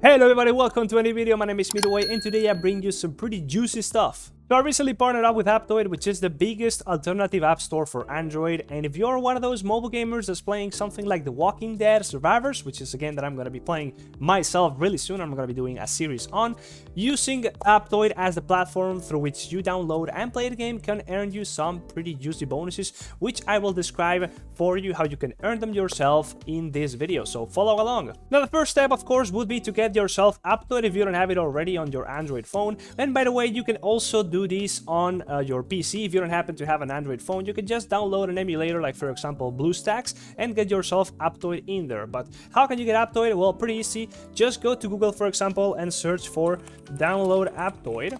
Hello everybody, welcome to a new video. My name is Midway and today I bring you some pretty juicy stuff. So I recently partnered up with Apptoid, which is the biggest alternative app store for Android, and if you're one of those mobile gamers that's playing something like The Walking Dead Survivors, which is a game that I'm going to be playing myself really soon, I'm going to be doing a series on, using Apptoid as the platform through which you download and play the game can earn you some pretty juicy bonuses, which I will describe for you how you can earn them yourself in this video, so follow along. Now the first step of course would be to get yourself Apptoid if you don't have it already on your Android phone, and by the way you can also do these on your PC. If you don't happen to have an Android phone, you can just download an emulator like for example BlueStacks and get yourself Apptoid in there. But how can you get Apptoid? Well, pretty easy. Just go to Google for example and search for download Apptoid,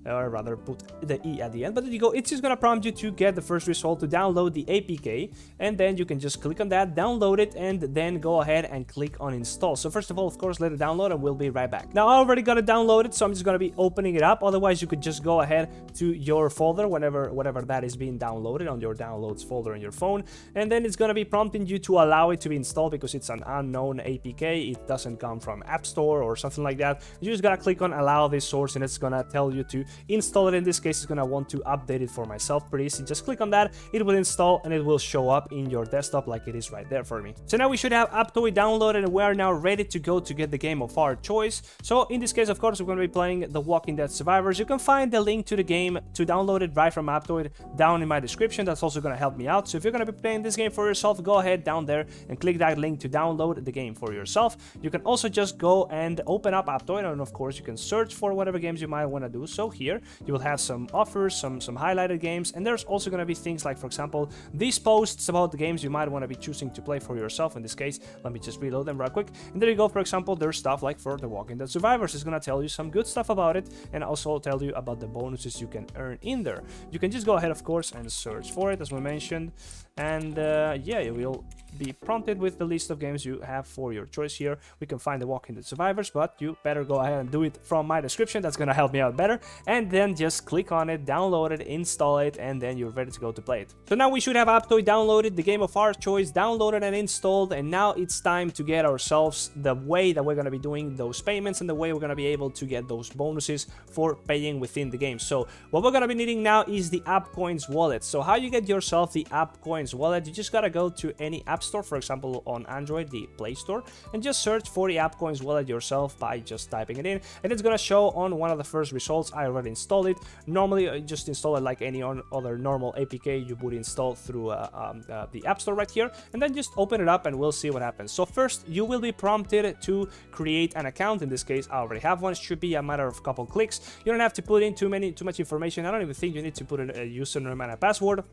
or rather put the E at the end, but there you go. It's just gonna prompt you to get the first result to download the APK, and then you can just click on that, download it, and then go ahead and click on install. So first of all, of course, let it download and we'll be right back. Now I already got it downloaded, so I'm just gonna be opening it up. Otherwise you could just go ahead to your folder whatever that is being downloaded on your downloads folder on your phone, and then it's gonna be prompting you to allow it to be installed because it's an unknown APK. It doesn't come from App Store or something like that. You just gotta click on allow this source and it's gonna tell you to install it. In this case, it's gonna want to update it for myself. Pretty easy. Just click on that, it will install and it will show up in your desktop like it is right there for me. So now we should have Apptoid downloaded and we are now ready to go to get the game of our choice. So in this case, of course, we're going to be playing The Walking Dead Survivors. You can find the link to the game to download it right from Apptoid down in my description. That's also going to help me out. So if you're going to be playing this game for yourself, go ahead down there and click that link to download the game for yourself. You can also just go and open up Apptoid, and of course you can search for whatever games you might want to do. So here you will have some offers, some highlighted games, and there's also going to be things like, for example, these posts about the games you might want to be choosing to play for yourself. In this case, let me just reload them right quick, and there you go. For example, there's stuff like for The Walking Dead Survivors. It's going to tell you some good stuff about it and also tell you about the bonuses you can earn in there. You can just go ahead, of course, and search for it as we mentioned, and yeah, you will be prompted with the list of games you have for your choice. Here we can find The Walking Dead Survivors, but you better go ahead and do it from my description. That's gonna help me out better, and then just click on it, download it, install it, and then you're ready to go to play it. So now we should have Apptoid downloaded, the game of our choice downloaded and installed, and now it's time to get ourselves the way that we're gonna be doing those payments and the way we're gonna be able to get those bonuses for paying within the game. So what we're gonna be needing now is the Appcoins Wallet. So how you get yourself the Appcoins Wallet? You just gotta go to any app store, for example on Android, the Play Store, and just search for the Appcoins Wallet yourself by just typing it in, and it's gonna show on one of the first results. I already installed it. Normally just install it like any other normal APK you would install through the App Store right here, and then just open it up and we'll see what happens. So first you will be prompted to create an account. In this case I already have one. It should be a matter of a couple clicks. You don't have to put in too much information. I don't even think you need to put in a username and a password.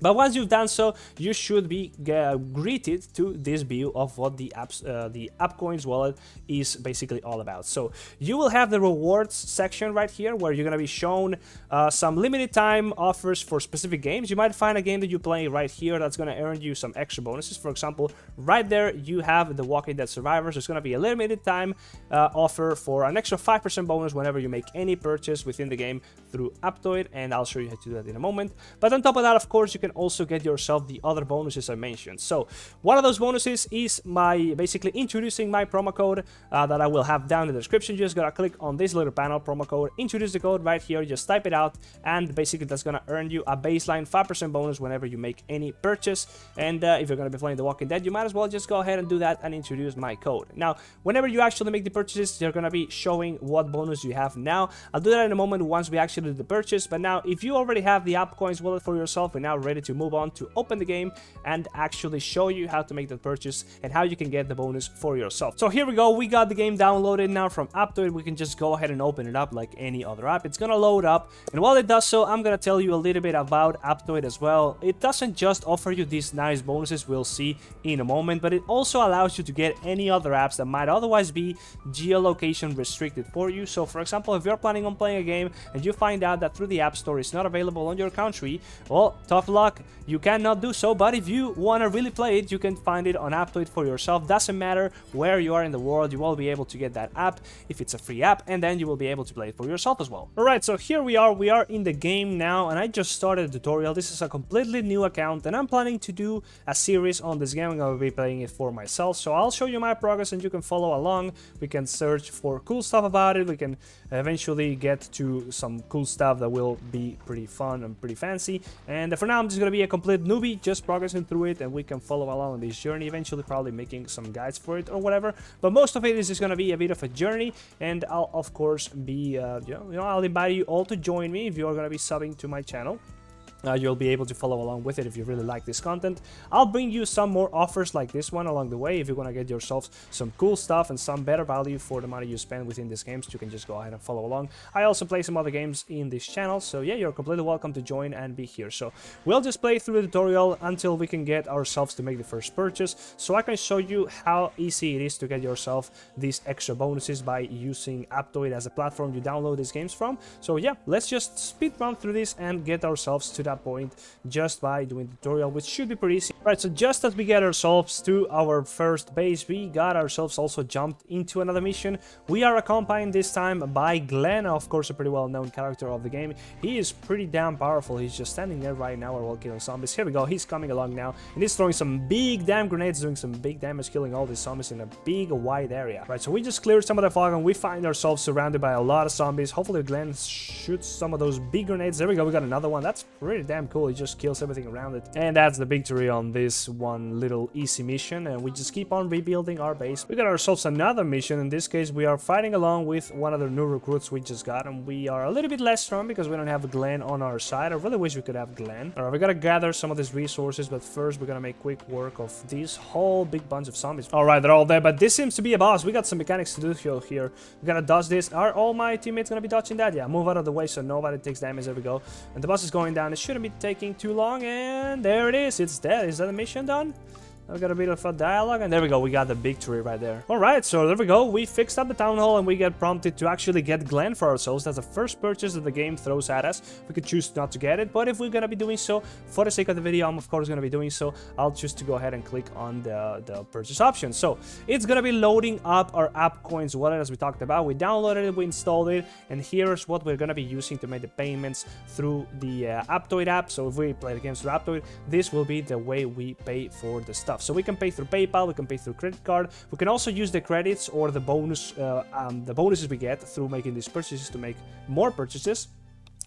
But once you've done so, you should be greeted to this view of what the Appcoins Wallet is basically all about. So you will have the rewards section right here where you're going to be shown some limited time offers for specific games. You might find a game that you play right here that's going to earn you some extra bonuses. For example, right there you have The Walking Dead Survivors. There's going to be a limited time offer for an extra 5% bonus whenever you make any purchase within the game through Apptoid, and I'll show you how to do that in a moment. But on top of that, of course, you can also get yourself the other bonuses I mentioned. So one of those bonuses is my basically introducing my promo code that I will have down in the description. You just gotta click on this little panel, promo code, introduce the code right here, just type it out, and basically that's gonna earn you a baseline 5% bonus whenever you make any purchase. And if you're gonna be playing The Walking Dead, you might as well just go ahead and do that and introduce my code. Now whenever you actually make the purchases, they're gonna be showing what bonus you have now. I'll do that in a moment once we actually do the purchase, but now if you already have the Appcoins Wallet for yourself, we're now ready to move on to open the game and actually show you how to make the purchase and how you can get the bonus for yourself. So here we go, we got the game downloaded now from Apptoid. We can just go ahead and open it up like any other app. It's gonna load up, and while it does so, I'm gonna tell you a little bit about Apptoid as well. It doesn't just offer you these nice bonuses we'll see in a moment, but it also allows you to get any other apps that might otherwise be geolocation restricted for you. So for example, if you're planning on playing a game and you find out that through the App Store it's not available on your country, well, tough luck. unlock, you cannot do so, but if you want to really play it, you can find it on Apptoid for yourself. Doesn't matter where you are in the world, you will be able to get that app if it's a free app, and then you will be able to play it for yourself as well. Alright, so here we are in the game now, and I just started a tutorial. This is a completely new account, and I'm planning to do a series on this game. I'm going to be playing it for myself, so I'll show you my progress and you can follow along. We can search for cool stuff about it. We can eventually get to some cool stuff that will be pretty fun and pretty fancy, and for now I'm just going to be a complete newbie, just progressing through it, and we can follow along on this journey, eventually probably making some guides for it or whatever, but most of it is just going to be a bit of a journey, and I'll of course be I'll invite you all to join me if you're going to be subbing to my channel. You'll be able to follow along with it if you really like this content. I'll bring you some more offers like this one along the way. If you want to get yourself some cool stuff and some better value for the money you spend within these games, you can just go ahead and follow along. I also play some other games in this channel, so yeah, you're completely welcome to join and be here. So we'll just play through the tutorial until we can get ourselves to make the first purchase, so I can show you how easy it is to get yourself these extra bonuses by using Apptoid as a platform you download these games from. So yeah, let's just speed run through this and get ourselves to that point just by doing the tutorial, which should be pretty easy. Right, so just as we get ourselves to our first base, we got ourselves also jumped into another mission. We are accompanied this time by Glenn, of course a pretty well-known character of the game. He is pretty damn powerful. He's just standing there right now while killing zombies. Here we go, he's coming along now, and he's throwing some big damn grenades, doing some big damage, killing all these zombies in a big wide area. Right, so we just cleared some of the fog and we find ourselves surrounded by a lot of zombies. Hopefully Glenn shoots some of those big grenades. There we go, we got another one. That's pretty damn cool. He just kills everything around it, and that's the victory on this one little easy mission, and we just keep on rebuilding our base. We got ourselves another mission. In this case, we are fighting along with one of the new recruits we just got, and we are a little bit less strong because we don't have Glenn on our side. I really wish we could have Glenn. Alright, we gotta gather some of these resources, but first we're gonna make quick work of this whole big bunch of zombies. Alright, they're all there, but this seems to be a boss. We got some mechanics to do here. We gotta dodge this. Are all my teammates gonna be dodging that? Yeah, move out of the way so nobody takes damage. There we go, and the boss is going down. It shouldn't be taking too long, and there it is. It's dead. Is that the mission done? I've got a bit of a dialogue, and there we go, we got the victory right there. Alright, so there we go, we fixed up the town hall, and we get prompted to actually get Glenn for ourselves. That's the first purchase that the game throws at us. We could choose not to get it, but if we're gonna be doing so, for the sake of the video, I'm of course gonna be doing so. I'll choose to go ahead and click on the purchase option. So, it's gonna be loading up our Appcoins Wallet as we talked about. We downloaded it, we installed it, and here's what we're gonna be using to make the payments through the Apptoid app. So if we play the games through Apptoid, this will be the way we pay for the stuff. So we can pay through PayPal, we can pay through credit card, we can also use the credits or the bonuses we get through making these purchases to make more purchases.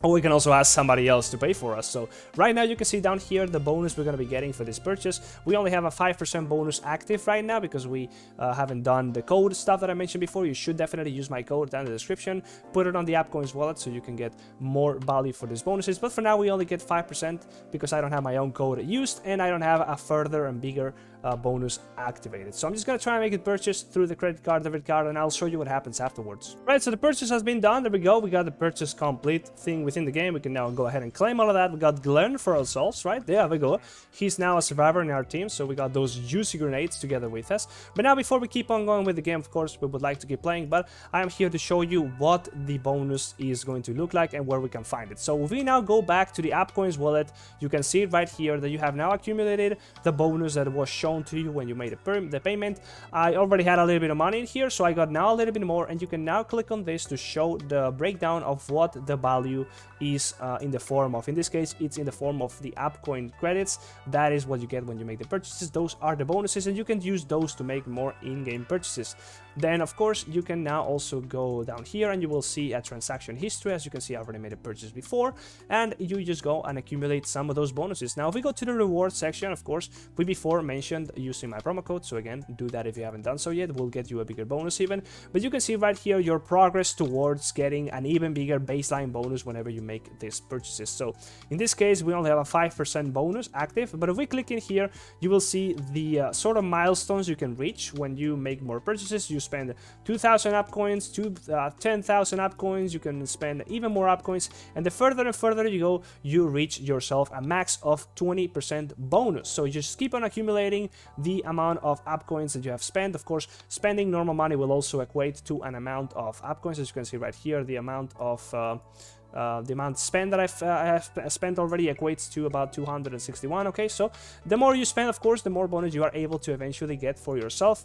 Or we can also ask somebody else to pay for us. So right now you can see down here the bonus we're going to be getting for this purchase. We only have a 5% bonus active right now because we haven't done the code stuff that I mentioned before. You should definitely use my code down in the description. Put it on the Appcoins Wallet so you can get more value for these bonuses. But for now we only get 5% because I don't have my own code used and I don't have a further and bigger bonus activated. So I'm just going to try and make it purchase through the credit card, debit card, and I'll show you what happens afterwards. Right, so the purchase has been done. There we go. We got the purchase complete thing within the game. We can now go ahead and claim all of that. We got Glenn for ourselves, right? There we go. He's now a survivor in our team, so we got those juicy grenades together with us. But now before we keep on going with the game, of course, we would like to keep playing, but I am here to show you what the bonus is going to look like and where we can find it. So if we now go back to the Appcoins Wallet, you can see it right here that you have now accumulated the bonus that was shown to you when you made the payment. I already had a little bit of money in here, so I got now a little bit more, and you can now click on this to show the breakdown of what the value is in the form of. In this case, it's in the form of the Appcoin credits. That is what you get when you make the purchases. Those are the bonuses, and you can use those to make more in-game purchases. Then, of course, you can now also go down here, and you will see a transaction history. As you can see, I already made a purchase before, and you just go and accumulate some of those bonuses. Now, if we go to the reward section, of course, we before mentioned using my promo code, so again, do that if you haven't done so yet. We'll get you a bigger bonus even, but you can see right here your progress towards getting an even bigger baseline bonus whenever you make these purchases. So in this case, we only have a 5% bonus active, but if we click in here, you will see the sort of milestones you can reach when you make more purchases. You spend 2,000 Appcoins, 10,000 Appcoins, you can spend even more Appcoins, and the further and further you go, you reach yourself a max of 20% bonus. So you just keep on accumulating the amount of Appcoins that you have spent. Of course, spending normal money will also equate to an amount of Appcoins. As you can see right here, the amount of the amount spent that I have spent already equates to about 261. Okay, so the more you spend, of course, the more bonus you are able to eventually get for yourself.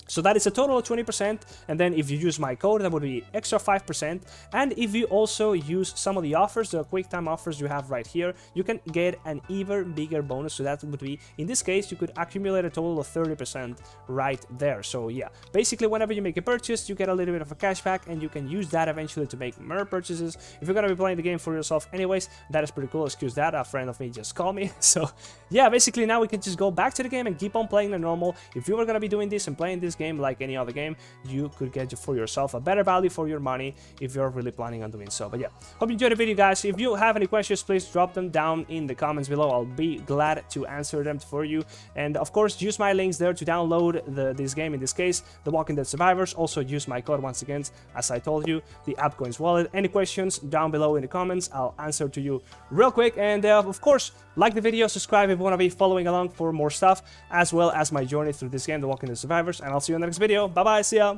So that is a total of 20%, and then if you use my code, that would be extra 5%. And if you also use some of the offers, the quick time offers you have right here, you can get an even bigger bonus. So that would be, in this case, you could accumulate a total of 30% right there. So yeah, basically whenever you make a purchase, you get a little bit of a cashback, and you can use that eventually to make more purchases. If you're gonna be playing the game for yourself anyways, that is pretty cool. Excuse that, a friend of me just called me. So yeah, basically now we can just go back to the game and keep on playing the normal. If you were gonna be doing this and playing this game like any other game, you could get for yourself a better value for your money if you're really planning on doing so. But yeah, hope you enjoyed the video, guys. If you have any questions, please drop them down in the comments below. I'll be glad to answer them for you. And of course, use my links there to download this game, in this case, The Walking Dead Survivors. Also use my code once again, as I told you, the Appcoins Wallet. Any questions down below in the comments, I'll answer to you real quick. And of course, like the video, subscribe if you want to be following along for more stuff, as well as my journey through this game, The Walking Dead Survivors. And I'll see you in the next video. Bye bye, see ya.